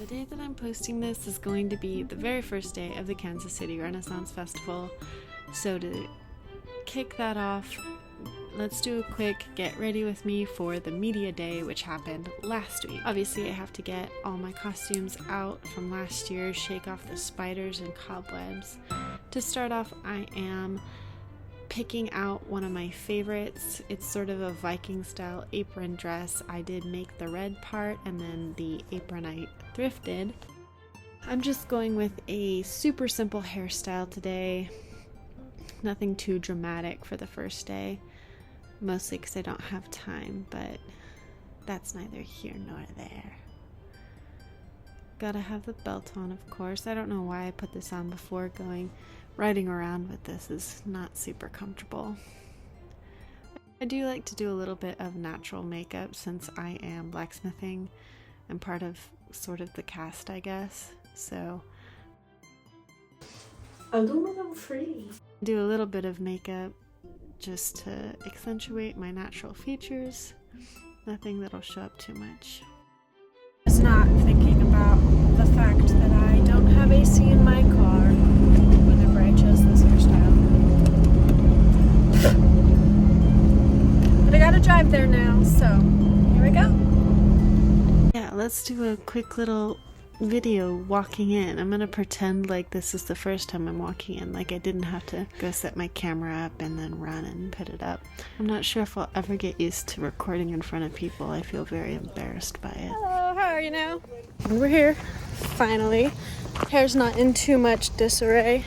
the day that I'm posting this is going to be the very first day of the Kansas City Renaissance Festival. So to kick that off, let's do a quick get ready with me for the media day, which happened last week. Obviously I have to get all my costumes out from last year, shake off the spiders and cobwebs. To start off, I am picking out one of my favorites. It's sort of a Viking style apron dress. I did make the red part and then the apron I thrifted. I'm just going with a super simple hairstyle today. Nothing too dramatic for the first day. Mostly because I don't have time, but that's neither here nor there. Gotta have the belt on, of course. I don't know why I put this on before riding around with this is not super comfortable. I do like to do a little bit of natural makeup since I am blacksmithing. I'm part of sort of the cast, I guess. So aluminum free. Do a little bit of makeup just to accentuate my natural features. Nothing that'll show up too much. Just not thinking about the fact that I don't have AC in my car whenever I chose this hairstyle. But I gotta drive there now, so here we go. Yeah, let's do a quick little video walking in. I'm gonna pretend like this is the first time I'm walking in, like I didn't have to go set my camera up and then run and put it up. I'm not sure if I'll ever get used to recording in front of people. I feel very embarrassed by it. Hello, how are you now? We're here, finally. Hair's not in too much disarray,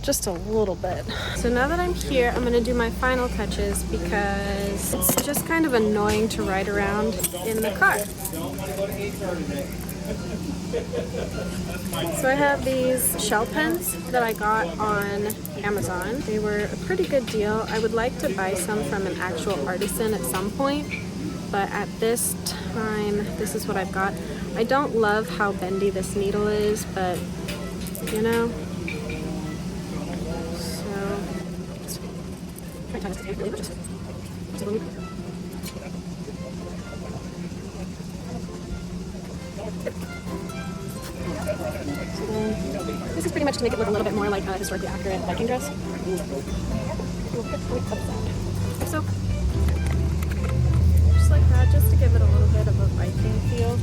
just a little bit. So now that I'm here, I'm gonna do my final touches because it's just kind of annoying to ride around in the car. So I have these shell pens that I got on Amazon. They were a pretty good deal. I would like to buy some from an actual artisan at some point, but at this time, this is what I've got. I don't love how bendy this needle is, but you know. So, this is pretty much to make it look a little bit more like a historically accurate Viking dress. So, just like that, just to give it a little bit of a Viking feel.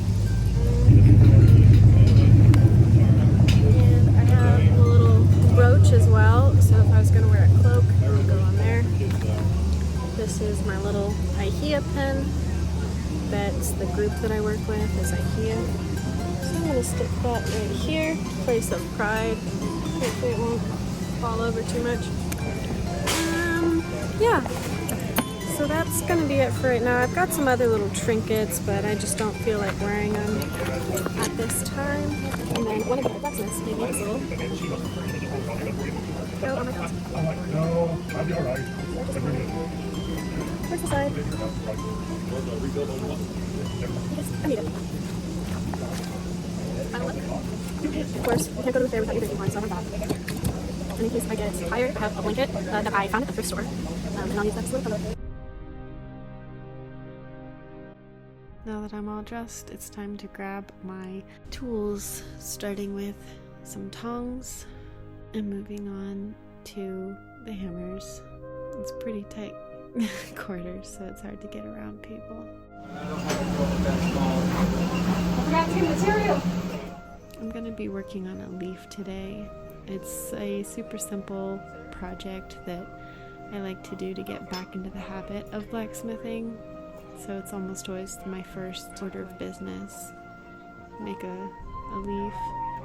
And I have a little brooch as well, so if I was going to wear a cloak, it would go on there. This is my little Ihea pen. That's the group that I work with is Ihea. I'm going to stick that right here, place of pride. Hopefully it won't fall over too much. Yeah, so that's going to be it for right now. I've got some other little trinkets, but I just don't feel like wearing them at this time. And then one of the blacksmiths made me this little coat on my house. No, I'll be alright. Where's the side? I need it. Of course, you can't go to the fair without your drinking horn, so I have that. And in case I get tired, I have a blanket that I found at the thrift store, and I'll use that as a little pillow. Now that I'm all dressed, it's time to grab my tools, starting with some tongs and moving on to the hammers. It's pretty tight quarters, so it's hard to get around people. I forgot to get material. I'm going to be working on a leaf today. It's a super simple project that I like to do to get back into the habit of blacksmithing. So it's almost always my first order of business. Make a leaf.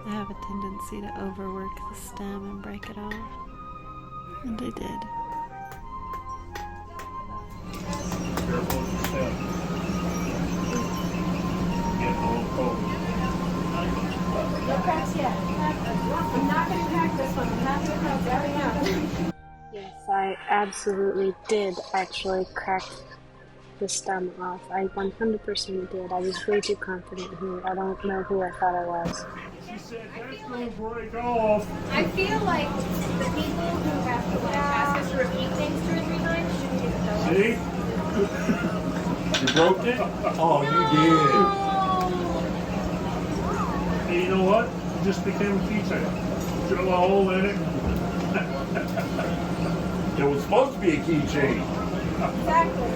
I have a tendency to overwork the stem and break it off. And I did. Careful with the step. Get a little cold. No cracks yet. I'm not going to crack this one. I'm not going to crack everything out. Yes, I absolutely did actually crack the stem off. I 100% did. I was way too confident here. I don't know who I thought I was. She said that's going to break off. I feel like the people who have to ask us to repeat things 2 or 3 times shouldn't even know us. See? You broke it? Oh, you did. And you know what? It just became a keychain. Drill a hole in it. It was supposed to be a keychain. Exactly.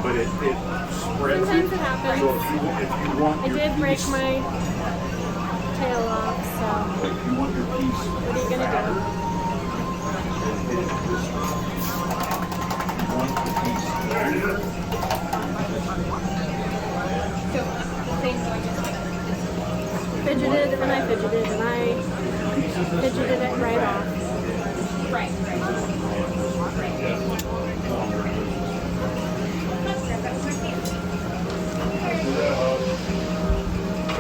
But it spreads Sometimes it. it happens. So if you want I your did break piece, my tail off, so if you want your piece what are you gonna do? you want the piece There it is. So, same going just like Fidgeted and I fidgeted and I fidgeted it right off. right.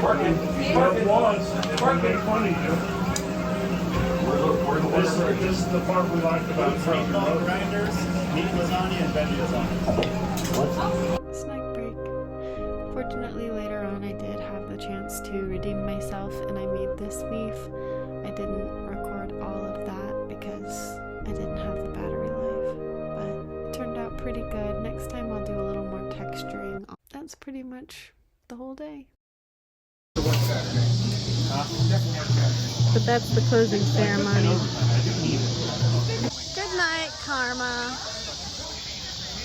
Parking. It was. It wasn't making fun of you. This is the part we liked about Trumpy Meatball Road. grinders, meat lasagna, and veggie lasagna. Snack break. Fortunately, later on, I did have the chance to redeem myself and I made this leaf. I didn't record all of that because I didn't have the battery life, but it turned out pretty good. Next time, I'll do a little more texturing. That's pretty much the whole day. But that's the closing ceremony. Good night, Karma.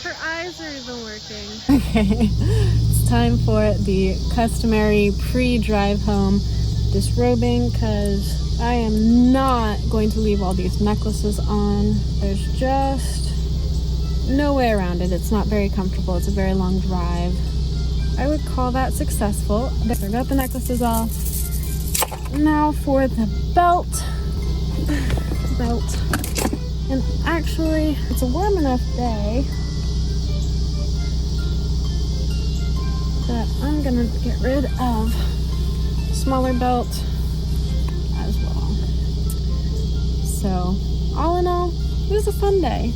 Her eyes are even working. Okay, it's time for the customary pre-drive home disrobing because I am not going to leave all these necklaces on. There's just no way around it. It's not very comfortable. It's a very long drive. I would call that successful. I got the necklaces off. Now for the belt. And actually, it's a warm enough day that I'm gonna get rid of the smaller belt as well. So, all in all, it was a fun day.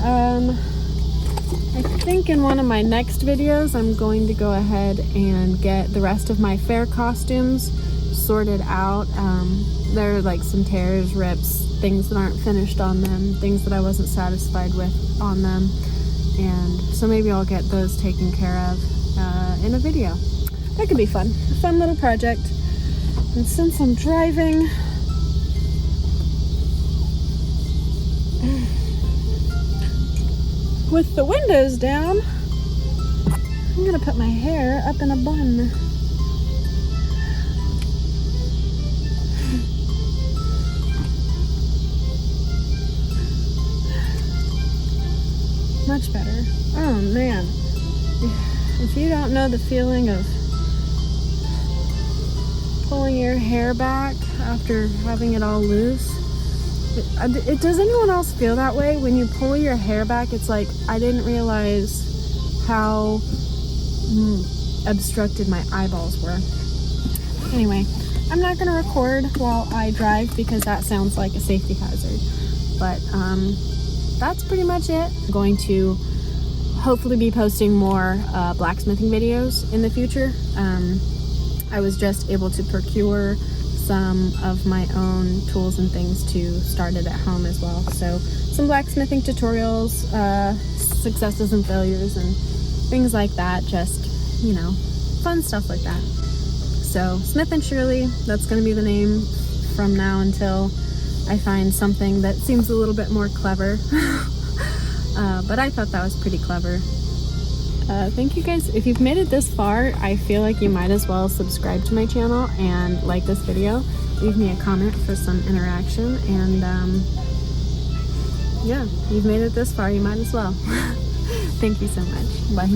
I think in one of my next videos, I'm going to go ahead and get the rest of my fair costumes sorted out. There are like some tears, rips, things that aren't finished on them, things that I wasn't satisfied with on them. And so maybe I'll get those taken care of in a video. That could be fun. A fun little project. And since I'm driving, with the windows down, I'm gonna put my hair up in a bun. Much better. Oh man. If you don't know the feeling of pulling your hair back after having it all loose, does anyone else feel that way? When you pull your hair back, it's like, I didn't realize how obstructed my eyeballs were. Anyway, I'm not going to record while I drive because that sounds like a safety hazard. But that's pretty much it. I'm going to hopefully be posting more blacksmithing videos in the future. I was just able to procure some of my own tools and things to start it at home as well. So some blacksmithing tutorials, successes and failures and things like that. Just, you know, fun stuff like that. So Smith and Shirley, that's going to be the name from now until I find something that seems a little bit more clever. But I thought that was pretty clever. Thank you guys. If you've made it this far, I feel like you might as well subscribe to my channel and like this video. Leave me a comment for some interaction. And yeah, you've made it this far, you might as well. Thank you so much. Bye.